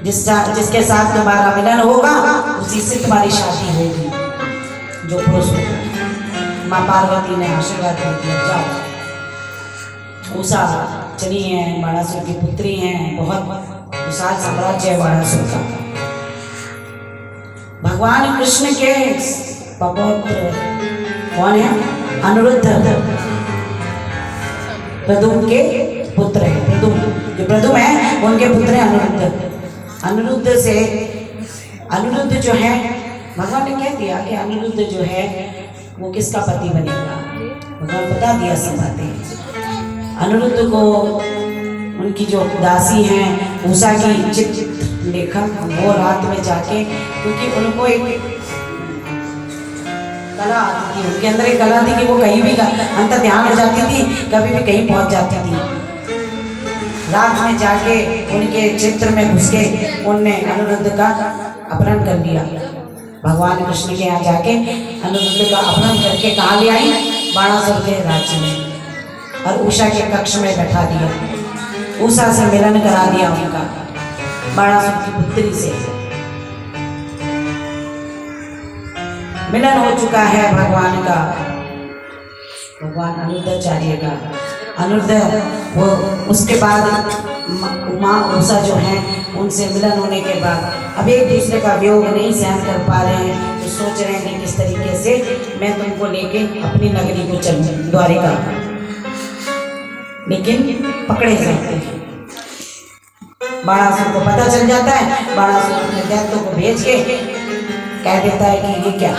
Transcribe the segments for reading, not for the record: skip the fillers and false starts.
जिसके साथ तुम्हारा मिलन होगा उसी से तुम्हारी शादी होगी। जो पुरुष माँ पार्वती ने आशीर्वाद दे दिया, जाओ। उषा चली हैं, बाणासुर की पुत्री हैं, बहुत विशाल साम्राज्य है बाणासुर का। भगवान कृष्ण के पौत्र कौन है? अनिरुद्ध, प्रद्युम्न के पुत्र है। प्रद्युम्न जो प्रद्युम्न है उनके पुत्र है अनिरुद्ध। अनिरुद्ध जो है, भगवान ने कह दिया कि अनिरुद्ध जो है वो किसका पति बनेगा। भगवान बता दिया सब बातें। अनिरुद्ध को उनकी जो दासी हैं उषा की चित्र लेखक, वो रात में जाके, क्योंकि उनको एक कला आती थी, उनके अंदर एक कला थी कि वो कहीं भी अंतर ध्यान हो जाती थी, कभी भी कहीं पहुंच जाती थी। रात में जाके उनके चित्र में घुस के उनने अनिरुद्ध का अपहरण कर लिया। भगवान कृष्ण के यहाँ जाके अनिरुद्ध का अपहरण करके कहाँ ले आई? बाणासुर के राज्य में, और उषा के कक्ष में बैठा दिया। उषा से मिलन करा दिया उनका, बाणासुर की पुत्री से मिलन हो चुका है भगवान का, भगवान अनिरुद्धाचार्य का। अनिरुद्ध वो उसके बाद माँ उषा जो है उनसे मिलन होने के बाद अब एक दूसरे का वियोग नहीं सहन कर पा रहे हैं, तो सोच रहे हैं कि किस तरीके से मैं तुमको लेके अपनी नगरी को चलूं, द्वारिका। लेकिन पकड़े जाते हैं। बाणासुर को पता चल जाता है। बाणासुर अपने दैत्यों को भेज के कह देता है कि ये क्या,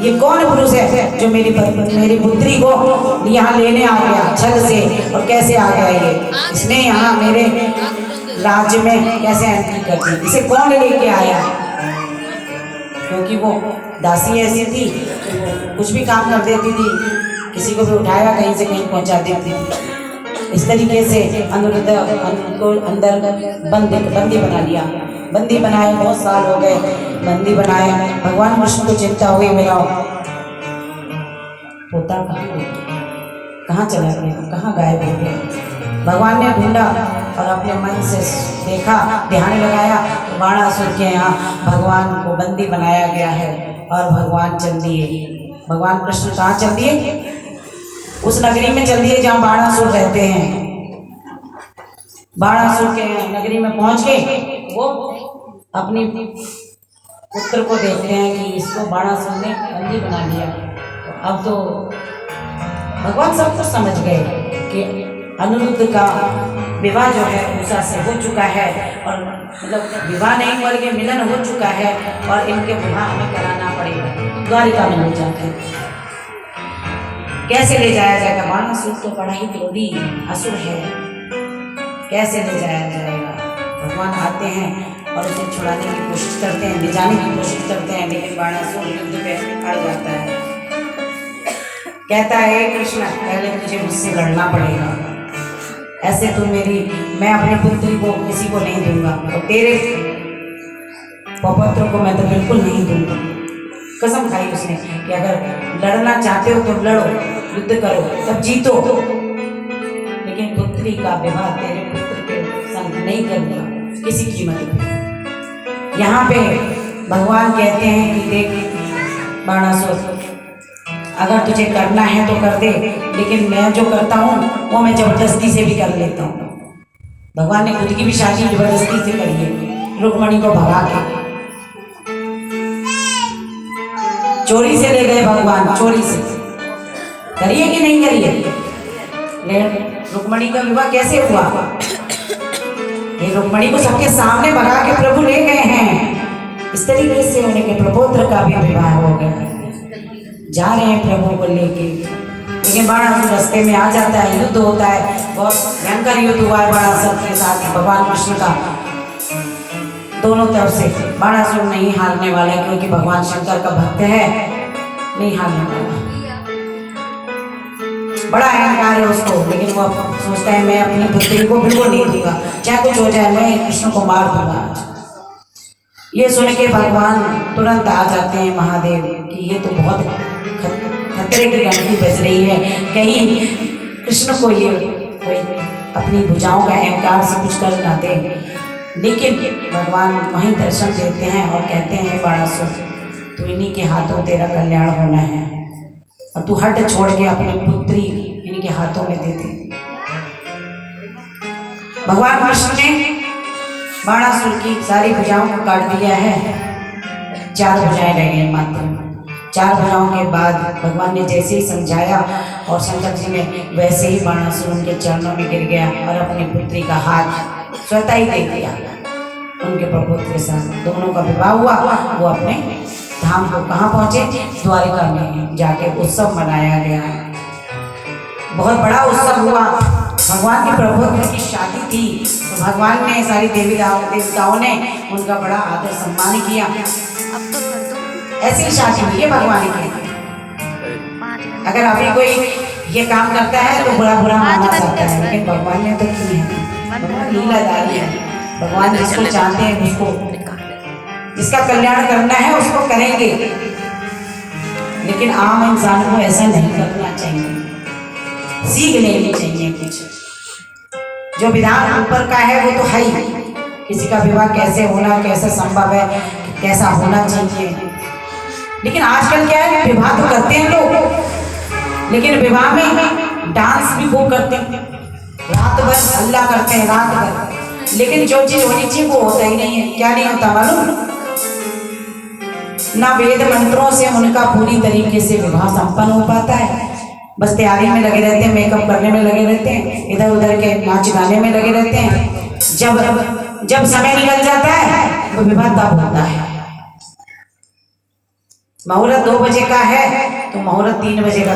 ये कौन पुरुष है जो मेरी पुत्री को यहाँ लेने आ गया छल से, और कैसे आ गया ये, इसने यहाँ मेरे राज्य में कैसे एंट्री कर दी, इसे कौन लेके आया। क्योंकि वो दासी ऐसी थी, कुछ भी काम कर देती थी, किसी को भी उठाया कहीं से कहीं पहुँचा देती थी। इस तरीके से अनिरुद्ध को अंदर बंदी बना लिया। बंदी बनाए, बहुत साल हो गए बंदी बनाए। भगवान कृष्ण को चिंता हुई, मेरा पोता कहाँ चला गया, कहाँ गायब हो गया। भगवान ने ढूंढा और अपने मन से देखा, ध्यान लगाया, तो बाणासुर के यहाँ भगवान को बंदी बनाया गया है और भगवान चल दिए। भगवान कृष्ण कहाँ चल दिए? उस नगरी में चल दिए जहाँ बाणासुर रहते हैं। बाणासुर के नगरी में पहुंच के वो अपनी पुत्र को देखते हैं कि इसको बाणासुर ने बंदी बना लिया। अब तो भगवान सब कुछ समझ गए कि अनिरुद्ध का विवाह जो है उषा से हो चुका है, और मतलब विवाह नहीं बल्कि मिलन हो चुका है, और इनके विवाह हमें कराना पड़ेगा। द्वारिका में ले जाते हैं। कैसे ले जाया जाएगा? बाणासुर तो बड़ा ही क्रोधी असुर है, कैसे ले जाया जाएगा? भगवान आते हैं और उसे छुड़ाने की कोशिश करते हैं, ले जाने की कोशिश करते हैं, लेकिन बाणासुर युद्ध पे अड़ जाता है। कहता है, कृष्ण पहले तुझे मुझसे लड़ना पड़ेगा, ऐसे तो मैं अपने पुत्री को किसी को नहीं दूंगा, और तेरे पौत्र को मैं तो बिल्कुल नहीं दूंगा। कसम खाई उसने कि अगर लड़ना चाहते हो तो लड़ो, युद्ध करो, तब जीतो, लेकिन पुत्री का विवाह तेरे पुत्र के संग नहीं करूंगा किसी कीमत पे। यहाँ पे भगवान कहते हैं कि देख बाणासुर, अगर तुझे करना है तो कर दे, लेकिन मैं जो करता हूँ वो मैं जबरदस्ती से भी कर लेता हूँ। भगवान ने खुद की भी शादी जबरदस्ती से करी है, रुक्मणी को भगा के चोरी से ले गए भगवान, चोरी से। करिए कि नहीं करिए? लेकिन रुक्मणी का विवाह कैसे हुआ? ये रुक्मणी को सबके सामने भगा के प्रभु ले गए हैं। इस तरीके से उनके प्रपुत्र का भी विवाह हो गया। जा रहे हैं प्रभु को लेके, लेकिन बाणासुर रास्ते में आ जाता है, युद्ध होता है, बहुत भयंकर युद्ध हुआ है बाणासुर के साथ भगवान कृष्ण का। दोनों तरफ से बाणासुर नहीं हारने वाला, क्योंकि भगवान शंकर का भक्त है, नहीं हारने वाला। बड़ा अहंकार है उसको, लेकिन वो सोचता है मैं अपनी पुत्री को बिल्कुल नहीं दूंगा, चाहे कुछ हो जाए, मैं कृष्ण को मार दूंगा। ये सुन के भगवान तुरंत आ जाते हैं महादेव कि ये तो बहुत खतरे की घंटी बज रही है, कहीं कृष्ण को ये कोई अपनी भुजाओं का अहंकार से कुछ कर ना दे। लेकिन भगवान वहीं दर्शन देते हैं और कहते हैं बाणासुर, तो इन्हीं के हाथों तेरा कल्याण होना है और तू हट छोड़ के अपनी पुत्री इनके हाथों में दे दे। भगवान कृष्ण ने बाणासुर की सारी भुजाओं को काट दिया है, 4 भुजाएं रह गई मात्र। 4 भुजाओं के बाद भगवान ने जैसे ही समझाया और शंकर जी ने वैसे ही बाणासुर उनके चरणों में गिर गया और अपनी पुत्री का हाथ स्वतः ही दे दिया उनके प्रभु के साथ। दोनों का विवाह हुआ, वो अपने धाम को कहाँ पहुंचे, द्वारिका में जाके उत्सव मनाया गया। बहुत बड़ा उत्सव हुआ, भगवान की प्रभु की शादी थी, तो भगवान ने सारी देवताओं ने उनका बड़ा आदर सम्मान किया। ऐसी शादी हुई है भगवान की। अगर अभी कोई ये काम करता है तो बुरा बुरा माना जाता है, लेकिन भगवान ने तो की है, भगवान लीलाधारी है। भगवान जिसको चाहते हैं, उसको जिसका कल्याण करना है उसको करेंगे, लेकिन आम इंसान को ऐसा नहीं करना चाहिए। सीख लेनी चाहिए कुछ, जो विधान ऊपर का है वो तो है ही, किसी का विवाह कैसे होना, कैसे संभव है, कैसा होना चाहिए। लेकिन आजकल क्या है, विवाह तो करते हैं लोग, लेकिन विवाह में डांस भी खूब करते हैं, रात भर हल्ला करते हैं रात भर, लेकिन जो चीज होनी चाहिए वो होता ही नहीं है। क्या नहीं होता मालूम? ना वेद मंत्रों से उनका पूरी तरीके से विवाह संपन्न हो पाता है, बस तैयारी में लगे रहते हैं, मेकअप करने में लगे रहते हैं, इधर उधर के नाच गाने में लगे रहते हैं। जब समय निकल जाता है वो विवाह तब होता है। मुहूर्त 2 बजे का है तो मुहूर्त 3 बजे का